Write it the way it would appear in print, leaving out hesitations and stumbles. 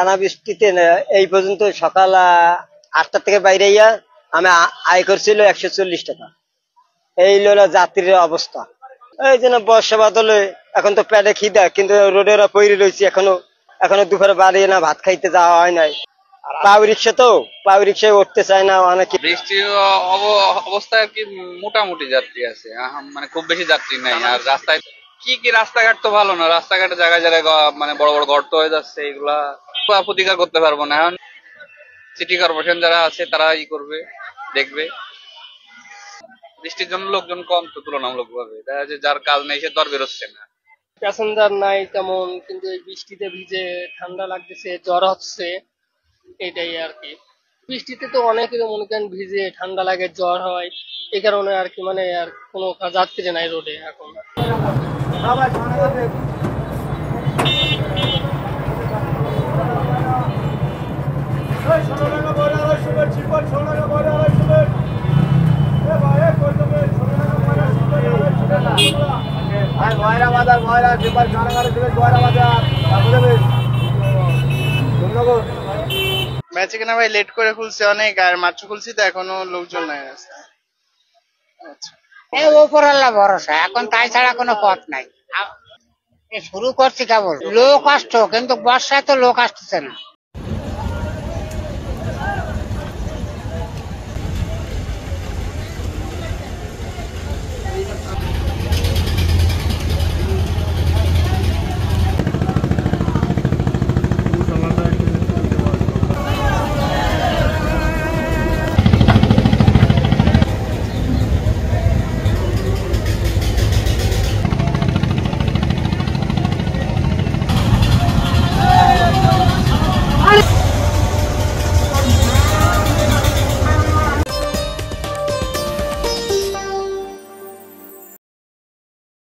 টানা বৃষ্টিতে এই পর্যন্ত সকাল 8টা থেকে বাইরে আমি আয় করছিল 140 টাকা। এই হলো যাত্রীর অবস্থা। এই জন্য বর্ষা বাদলে এখন তো পেটে খিদা, কিন্তু রোডে ওরা পড়ে রয়েছে এখনো। এখনো দুপুরে বাড়ি না ভাত খাইতে যাওয়া হয় নাই। পাও রিক্সায় উঠতে চায় না অনেকে। বৃষ্টির অবস্থা আর কি, মোটামুটি যাত্রী আছে, মানে খুব বেশি যাত্রী নাই। আর রাস্তায় কি রাস্তাঘাট তো ভালো না, রাস্তাঘাটে জায়গায় জায়গায় মানে বড় বড় গর্ত হয়ে যাচ্ছে। এগুলা প্রতিকার করতে পারবো না। এখন সিটি কর্পোরেশন যারা আছে তারা করবে, দেখবে। বৃষ্টির জন্য লোকজন কম তো তুলনামূলক ভাবে, দেখা যাচ্ছে যার কাজ নেই সে তো আর বেরোচ্ছে না। প্যাসেঞ্জার নাই তেমন, কিন্তু এই বৃষ্টিতে ভিজে ঠান্ডা লাগতেছে, জ্বর হচ্ছে, এটাই আর কি। বৃষ্টিতে তো অনেকের মনে করেন ভিজে ঠান্ডা লাগে, জ্বর হয়, এই কারণে আর কি মানে আর কোনো যাত্রী নাই রোডে এখন। বেচে কিনা ভাই লেট করে খুলছে অনেক, আর মাত্র খুলছি তো এখনো লোকজন নাই রাস্তায়। ওপর আল্লাহ ভরসা, এখন তাই ছাড়া কোনো পথ নাই। শুরু করছি কেবল, লোক আসতো কিন্তু বর্ষায় তো লোক আসতেছে না।